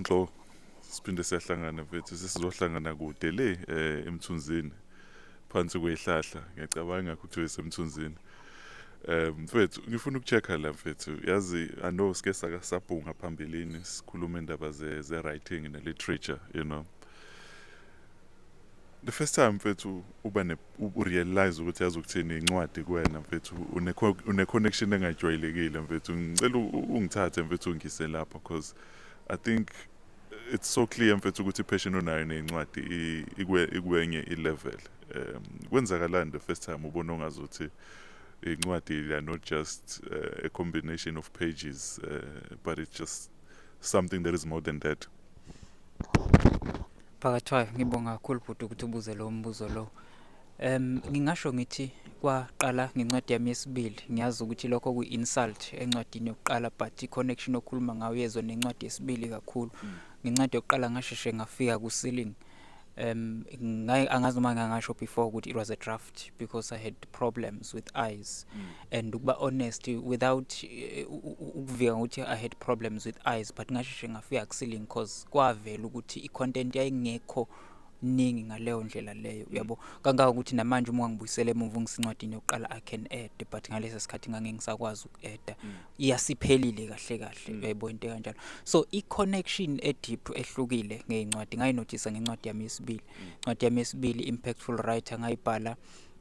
Nxo siphinde siyahlangana mfethu sesizohlangana kude le emthunzini phansi kwehlahla ngiyacabanga ukuthi wesemthunzini. Mfethu ngifuna ukuchecka la mfethu yazi I know sike sabhunga phambilini sikhuluma indaba ze writing ne literature you know. The first time mfethu realize ukuthi yazi ukuthini incwadi kuwena mfethu une connection engajwayelekile mfethu ngicela ungithathe mfethu ungise lapha because I think it's so clear mfethu ukuthi passion onayo nencwadi ikwenye level. Kwenzakalani the first time ubona ongazuthi incwadi they are not just a combination of pages but it's just something that is more than that. Phakathwayo ngibonga kakhulu futhi ukuthi ubuze lo mbuzo lo. Ngingasho ngithi kwaqala ngencwadi yami yesibili ngiyazi ukuthi lokho ku-insult encwadini yokuqala but i-connection okhuluma ngayo yezwa nencwadi yesibili kakhulu. Ngencwadi yokuqala ngasheshe ngafika ku-ceiling. Angazi uma ngangasho before ukuthi it was a draft because I had problems with eyes and ukuba honest without ukuvika ukuthi I had problems with eyes but ngasheshe ngafika ku-ceiling cause kwavela ukuthi i-content yayingekho ningi ngaleyo ndlela leyo uyabo kangaka ukuthi namanje uma ngibuyisela emuva ngisincwadini yokuqala I can add but ngalesa sikhathi ngisakwazi uku-add iyasiphelile kahle kahle uyayibona into kanjalo so i-connection deep ehlukile ngeincwadi ngayinothisa ngencwadi yami yesibili incwadi yami yesibili impactful writer ngayibhala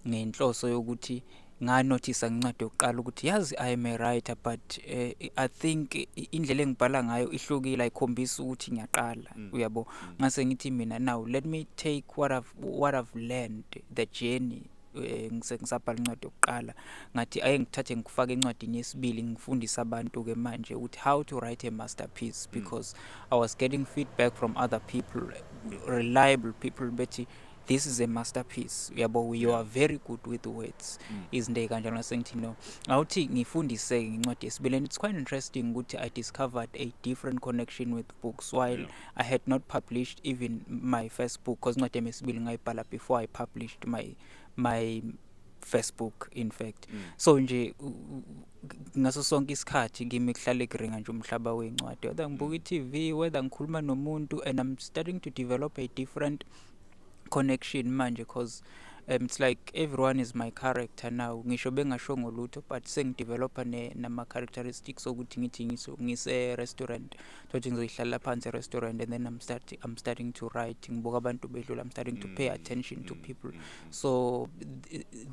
ngenhloso yokuthi nganothisa ngencwadi yokuqala ukuthi yazi I am a writer but I think indlela engibhala ngayo ihlukile ayikhombisa ukuthi ngiyaqala uyabo ngase ngithi mina now let me take what I've learned the journey ngisabhala incwadi yokuqala ngathi ake ngithathe ngifake encwadini yesibili ngifundisa abantu ke manje ukuthi how to write a masterpiece because I was getting feedback from other people reliable people bethi this is a masterpiece uyabo you are very good with words izinto ezikanjalo ngasengithi no awuthi ngifundise ngencwadi yesibili and it's quite interesting ukuthi I discovered a different connection with books while I had not published even my first book because incwadi yesibili ngayibhala before I published my first book in fact so nje ngaso sonke isikhathi kimi kuhlale kuringa nje umhlaba wencwadi whether ngibuka iTV whether ngikhuluma nomuntu and I'm starting to develop a different connection manje because it's like everyone is my character now ngisho bengasho ngolutho but sengidevelopa nama characteristics ukuthi ngithi ngise restaurant thothi ngizoyihlala phansi restaurant and then I'm starting to write ngibuka abantu bedlula I'm starting to pay attention to people so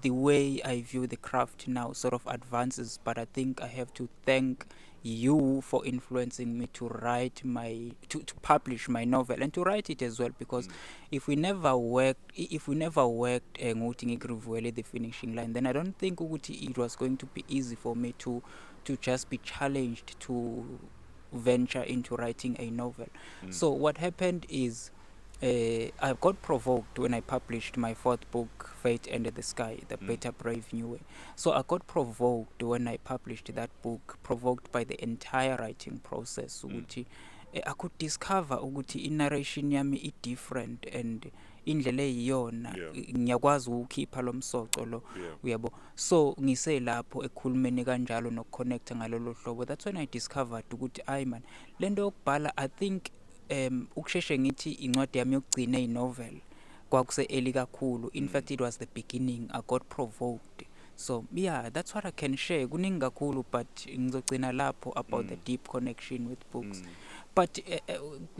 the way I view the craft now sort of advances but I think I have to thank you for influencing me to write to publish my novel and to write it as well because if we never worked ngokuthi ngikrivuele the finishing line then I don't think ukuthi it was going to be easy for me to just be challenged to venture into writing a novel so what happened is I got provoked when I published my fourth book, Fate Under the Sky, The Better Brave New Way. So I got provoked when I published that book, provoked by the entire writing process. Ukuthi I could discover ukuthi narration yami different and indlela eyiyona ngiyakwazi ukukhipha lo msoco lo uyabo so ngise lapho ekhulumeni kanjalo nokconnect ngalolo hlobo that's when I discovered ukuthi ay man lento yokubhala I think ukusheshe ngithi incwadi yami yokugcina novel kwakuse early kakhulu in fact it was the beginning I got provoked so yeah that's what I can share kuningi kakhulu but ngizogcina lapho about the deep connection with books but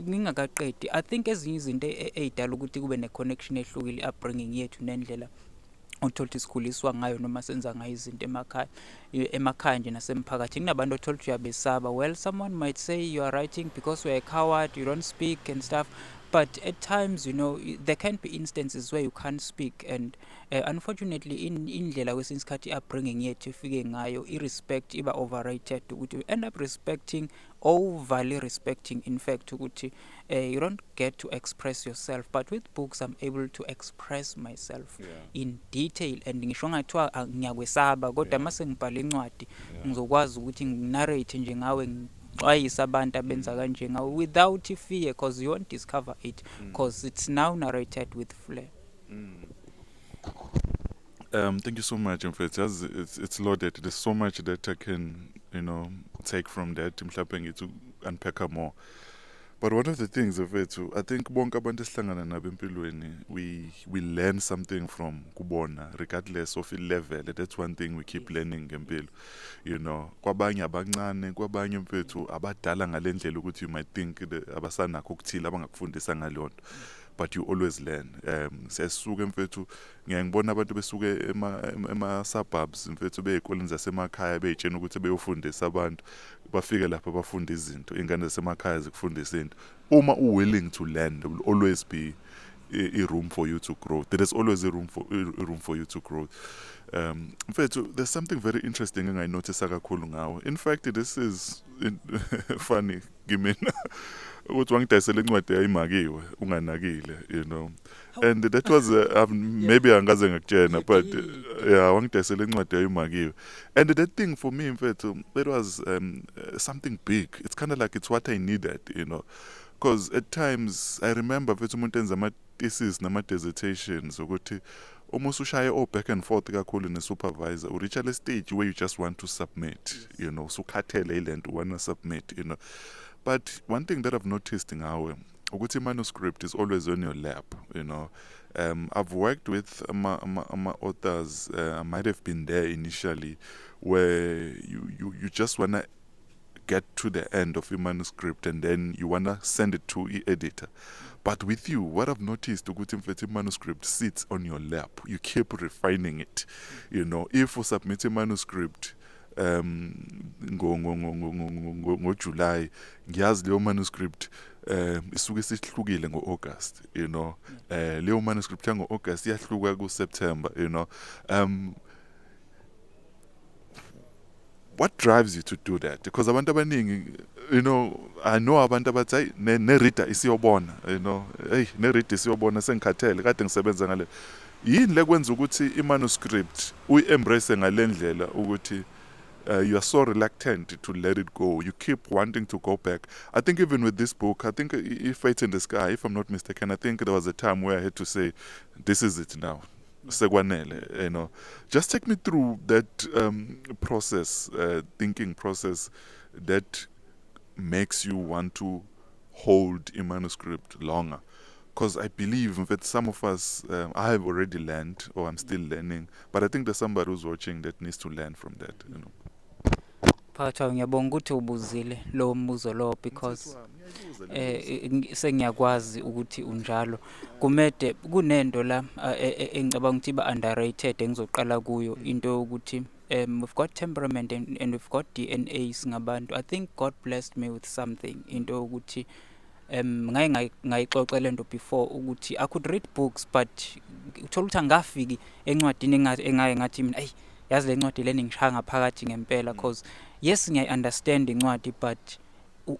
ngingakaqedi I think ezinye izinto ezidala ukuthi kube ne connection ehlukile upbringing yethu nendlela otholthi sikhuliswa ngayo noma senza ngayo izinto emakhaya nje nasemphakathini kunabantu otholthi uyabesaba well someone might say you are writing because you are a coward you don't speak and stuff but at times you know there can be instances where you can't speak and unfortunately indlela kwesinye isikhathi upbringing yethu ifike ngayo irrespect iba overrated ukuthi you end up respecting overly respecting in fact ukuthi you don't get to express yourself but with books I'm able to express myself in detail and ngisho ngathiwa ngiyakwesaba kodwa mase ngibhala incwadi ngizokwazi ukuthi nginarrate nje ngawe xwayisa abantu abenza kanje ngawe without fear because you won't discover it because it's now narrated with flair. Thank you so much mfethu it's loaded there's so much that I can take from that mhlawumbe ngithi unpack more But one of the things mfethu, I think bonke abantu esihlangana nabo empilweni, we learn something from kubona regardless of level. That's one thing we keep learning ngempilo. You know, kwabanye abancane, kwabanye mfethu abadala ngalendlela ukuthi you might think abasanakho ukuthila abangakufundisa ngalonto. But you always learn. Siyasuka mfethu, ngiyangibona abantu besuke ema suburbs mfethu beyikoleni zasemakhaya beyitshena ukuthi beyofundisa abantu. Bafike lapha bafunda izinto, ingane zasemakhaya zikufunda izinto. Uma willing to learn, there will always be a room for you to grow. There is always a room for you to grow. Mfethu, there's something very interesting engayinothisa kakhulu ngawe. In fact, this is funny kimina. Ukuthi wangidayisela incwadi yayimakiwe unganakile, you know. And that was maybe angaze ngakutshena, but yeah, wangidayisela incwadi yayimakiwe. And that thing for me mfethu, it was something big. It's kind of like it's what I needed, you know. Because at times I remember mfethu umuntu enza ama thesis nama dissertations ukuthi almost ushaye back and forth kakhulu ne-supervisor, u reach a stage where you just want to submit, you know, sukhathele ilento wanna submit, you know. But one thing that I've noticed in our ukuthi manuscript is always on your lap, you know. I've worked with authors, I might have been there initially, where you just wanna get to the end of your manuscript and then you wanna send it to the editor. But with you, what I've noticed, ukuthi mfethu manuscript sits on your lap. You keep refining it, you know. If you submit a manuscript ngo-July, ngiyazi leyo manuscript isuke sihlukile ngo-August, you know. Leyo manuscript yango-August iyahluka ku-September, you know. What drives you to do that? Because abantu abaningi, you know, I know abantu abathi hayi ne-reader isiyobona, you know, hey ne-reader isiyobona sengikhathele kade ngisebenza ngale. Yini lekwenza ukuthi i-manuscript uyi-embrace ngalendlela ukuthi you are so reluctant to let it go. You keep wanting to go back. I think even with this book, I think Fate in the Sky, if I'm not mistaken, I think there was a time where I had to say, this is it now. Segwanele, you know. Just take me through that process, thinking process that makes you want to hold a manuscript longer. Because I believe that some of us, I have already learned, or I'm still learning, but I think there's somebody who's watching that needs to learn from that, you know. Phatha ngiyabonga ukuthi ubuzile lo mbuzo lo because sengiyakwazi ukuthi unjalo. Kumede kunento la engicabanga ukuthi ba underrated engizoqala kuyo into ukuthi we've got temperament and we've got DNA singabantu. I think God blessed me with something into ukuthi ngayixoxa lento before ukuthi I could read books but uthola ukuthi angafiki encwadini engaye ngathi mina yazi le ncwadi leni ngishaya ngaphakathi ngempela because yes ngiyayi-understand incwadi but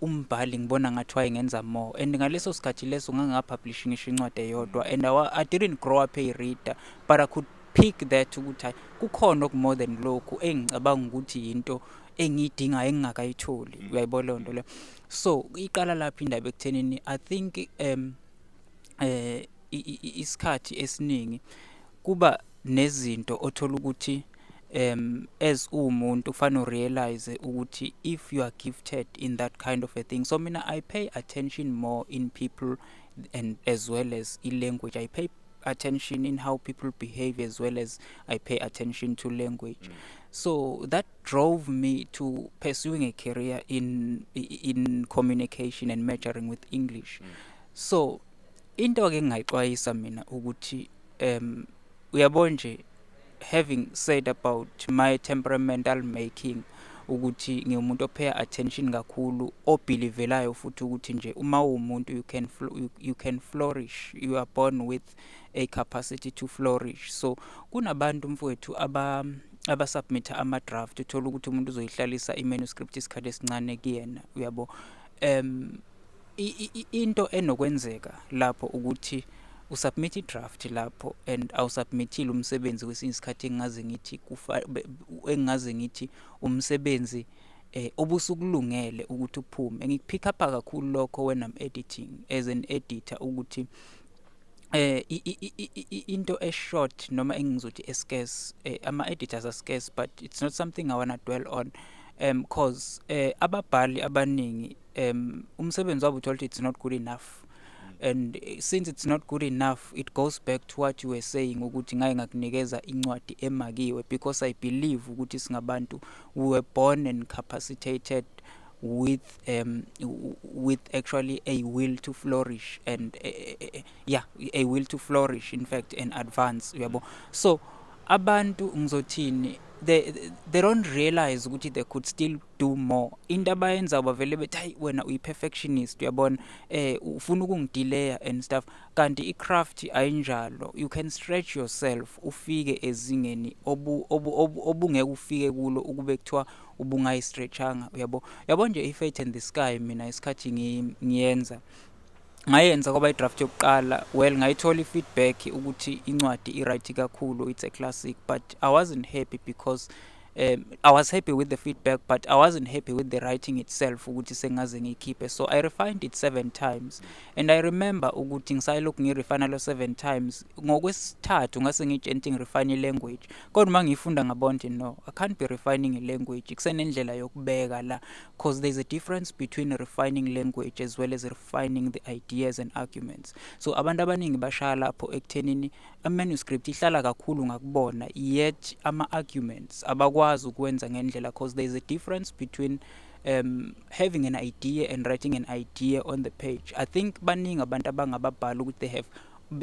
umbhali ngibona ngathi wayengenza more and ngaleso sikhathi leso ngangaphablisha ngisho incwadi eyodwa and I didn't grow up a reader but I could pick that ukuthi kukhona more than lokhu engicabanga ukuthi yinto engiyidinga engingakayitholi uyayibona lonto le. So iqala lapha indaba ekuthenini I think isikhathi esiningi kuba nezinto othola ukuthi as umuntu kufanele realize ukuthi if you are gifted in that kind of a thing, so mina I pay attention more in people and as well as in language. I pay attention in how people behave as well as I pay attention to language. So that drove me to pursuing a career in communication and majoring with English. So into ke ngayixwayisa mina ukuthi uyabona nje, having said about my temperamental making ukuthi ngiwumuntu opay attention kakhulu obelievelayo futhi ukuthi nje uma umuntu you can flourish, you are born with a capacity to flourish. So kunabantu mfowethu abasubmit ama-draft uthola ukuthi umuntu uzoyihlalisa i-manuscript isikhathi esincane kuyena uyabo. Into enokwenzeka lapho ukuthi usubmit i-draft lapho and awusubmitile umsebenzi kwesinye isikhathi engaze ngithi umsebenzi obusukulungele ukuthi uphume. Ngikupick up kakhulu lokho when I'm editing as an editor ukuthi into short noma engizothi escarce, ama-editors are scarce but it's not something I wanna dwell on because ababhali abaningi umsebenzi wabo uthola ukuthi it's not good enough. And since it's not good enough, it goes back to what you were saying ukuthi ngake ngakunikeza incwadi emakiwe, because I believe ukuthi singabantu we were born and capacitated with with actually a will to flourish and yeah, a will to flourish in fact and advance, uyabo. So abantu ngizothini, they don't realize ukuthi they could still do more. Into abayenza bavele bethi hayi wena uyi-perfectionist, uyabona, ufuna ukungidelaya and stuff, kanti i-craft ayinjalo. You can stretch yourself ufike ezingeni obungeke ufike kulo ukube kuthiwa ubungayistretchanga, uyabo. Yabo nje i-Fate and the Sky mina isikhathi ngiyenza ngayenza kwaba i-draft yokuqala, well ngayithola i-feedback ukuthi incwadi i-right kakhulu, it's a classic, but I wasn't happy because I was happy with the feedback, but I wasn't happy with the writing itself ukuthi sengaze ngiyikhiphe. So I refined it 7 times, and I remember ukuthi ngisayilokhu ngirefine lo 7 times, ngokwesithathu ngase ngitshente ngirefine i-language, kodwa uma ngiyifunda ngabona ukuthi no, I can't be refining i-language, kusenendlela yokubeka la, because there's a difference between refining language as well as refining the ideas and arguments. So abantu abaningi bashaya lapho ekuthenini ama-manuscript ihlala kakhulu ngakubona, yet ama-arguments abakwazi ukwenza ngendlela, because there's a difference between having an idea and writing an idea on the page. I think baningi abantu abangababhala ukuthi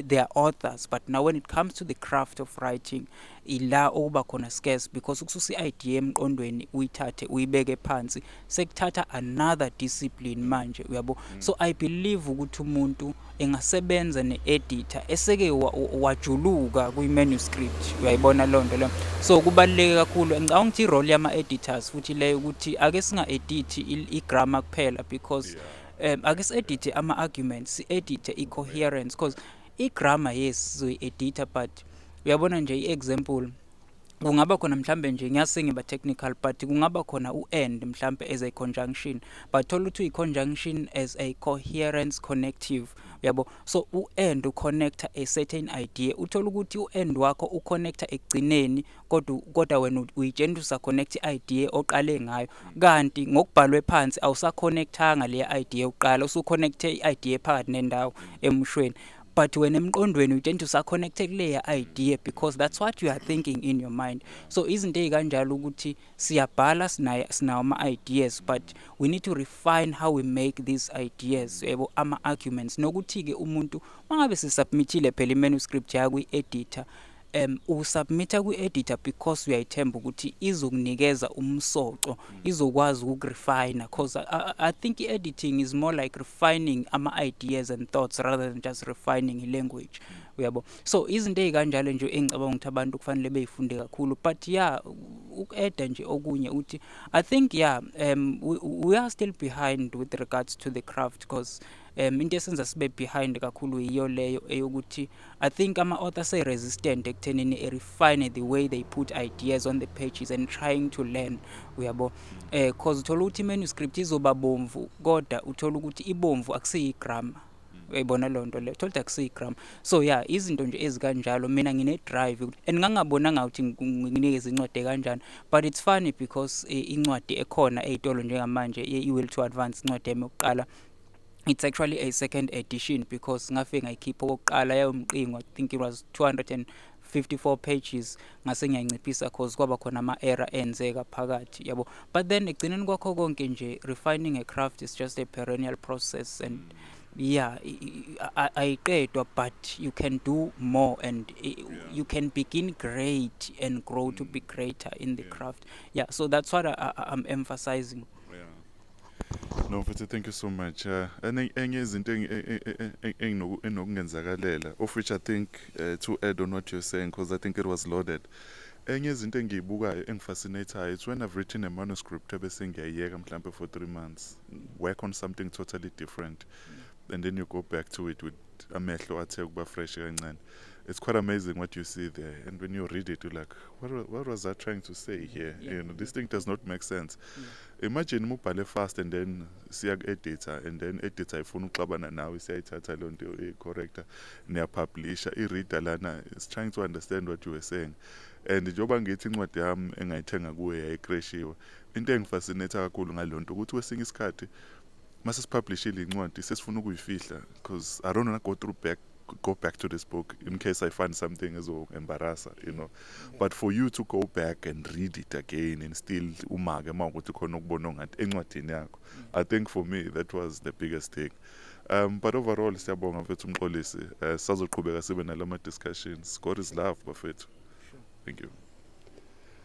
they are authors, but now when it comes to the craft of writing, ila okuba khona scarce, because ukususa i-idea emqondweni uyithathe uyibeke phansi sekuthatha another discipline manje, uyabo. So I believe ukuthi umuntu engasebenza ne-editor eseke wajuluka kwi-manuscript, uyayibona lonto leyo. So kubaluleke kakhulu, ngicabanga ukuthi i-role yama-editors futhi leyo ukuthi ake singa-edit i-grammar kuphela, because ake si-edit ama-arguments, si-edit i-coherence, because i-grammar yes so-edita, but uyabona nje i-example kungaba khona mhlambe nje ngiyasingiba technical, but kungaba khona u-and mhlambe as a conjunction, but thola ukuthi i-conjunction as a coherence connective, uyabo. So u-and uconnecta a certain idea, uthola ukuthi u-and wakho uconnecta ekugcineni, kodwa wena uyitshela usaconnect i-idea oqale ngayo, kanti ngokubhalwe phansi awusaconnectanga le idea oqala, usuconnecte i-idea phakathi nendawo emshweni. But when emqondweni you tend to connect leya idea, because that's what you are thinking in your mind. So izinto ezikanjalo ukuthi siyabhala sinawo ama-ideas, but we need to refine how we make these ideas, yebo, ama-arguments, nokuthi ke umuntu mangabe sisubmithile phela i-manuscript yakho kwi-editor, usubmitha kwi-editor because uyayithemba ukuthi izokunikeza umsoco, izokwazi ukurefine, because I think editing is more like refining ama-ideas and thoughts rather than just refining i-language, uyabo. So izinto ezikanjalo nje engicabanga ukuthi abantu kufanele beyifunde kakhulu, but yeah, uku-eda nje okunye uthi I think yeah, we are still behind with regards to the craft, because into esenza sibe behind kakhulu yiyo leyo eyokuthi I think ama-authors resistant ekuthenini refine the way they put ideas on the pages and trying to learn, uyabo. Because uthola ukuthi i-manuscript izoba bomvu, kodwa uthola ukuthi ibomvu akusiyi-grammar, uyayibona loo nto leyo, uthola ukuthi akusiyi-grammar. So yeah, izinto nje ezikanjalo mina ngine-drive, and ngangabonanga ukuthi nginikeze incwadi kanjani, but it's funny because incwadi ekhona ey'tolo njengamanje i-Will to Advance, incwadi yami yokuqala, it's actually a second edition, because ngafike ngayikhipha okokuqala yayomqingo, I think it was 254 pages, ngase ngiyanciphisa cause kwaba khona ama-error enzeka phakathi, yabo. But then ekugcineni kwakho konke nje, refining a craft is just a perennial process, and yeah, ayiqedwa, but you can do more, and you can begin great and grow to be greater in the craft. Yeah, so that's what I'm emphasizing. No, mfethu, thank you so much. Enye izinto enokungenzakalela, of which I think to add on what you're saying, because I think it was loaded. Enye izinto engiyibukayo engifascinateayo, it's when I've written a manuscript ebese ngiyayiyeka mhlambe for 3 months, work on something totally different, and then you go back to it with amehlo athe ukuba fresh kancane. It's quite amazing what you see there, and when you read it, you're like, what was I trying to say here? You know, this thing does not make sense. Imagine ubhale fast and then siya editor, and then editor ifuna uxabana nawe, siyayithatha leyo nto i-corrector, niyapublisha, i-reader lana is trying to understand what you were saying. And njengoba ngithi incwadi yami engayithenga kuwe yayicrashiwe, into engifascinate kakhulu ngaloo nto ukuthi kwesinye isikhathi masesipublishile incwadi sesifuna ukuyifihla because I don't want to go back to this book in case I find something embarrassa, you know. But for you to go back and read it again and still umake mawukuthi khona ukubona ngathi encwadini yakho, I think for me that was the biggest thing. But overall siyabonga mfethu Mxolisi, sazoqhubeka sibe nalama discussions. God is love bafethu. Thank you.